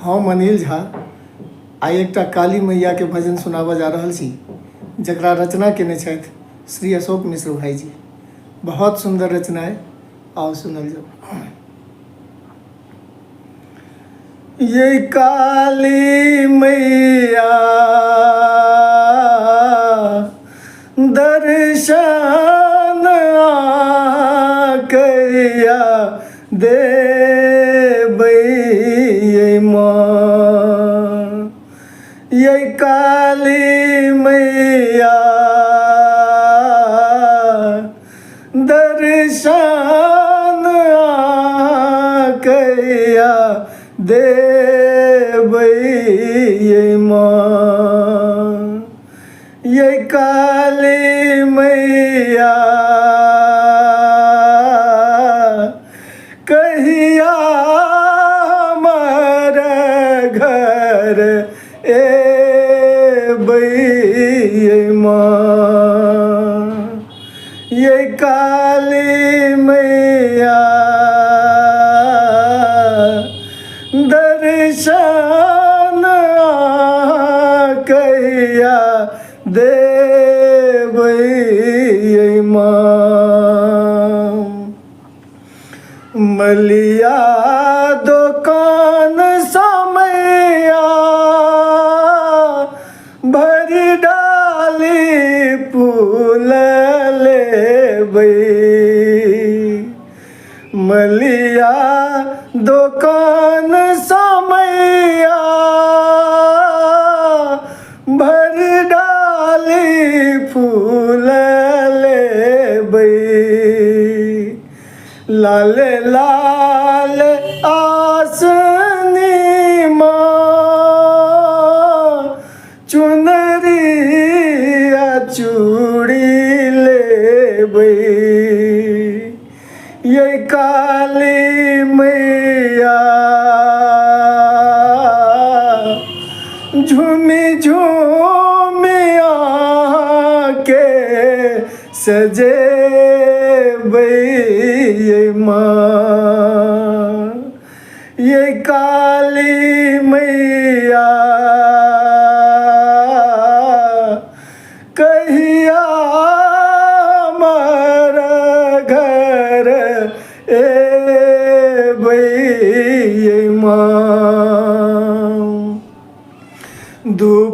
हम अनिल झा आइ एकटा काली मैया के भजन सुनाबऽ जा रहल छी, जकरा रचना केने छथि श्री अशोक मिश्र भाईजी। बहुत सुंदर रचना है, आओ सुनल जाओ। ये काली मैया दर्शन आकैया देबै माँ। ये काली मैया दर्शन आकैया देबै माँ। ये काली मैया कहिया हमार घर एबै माँ। ये काली मैया दर्शन आकैया देबै माँ। मलिया दुकान समैया भरि डाली फूल लेबै। मलिया दुकान समैया भरि डाली फूल लेबै। लाल लाल आसनी माँ चुनरिया चूड़ी लेबै। ये काली मैया झूमी झूमी आके सजेबै माँ। ये काली मैया कहिया हमारा घर एबै माँ। धूप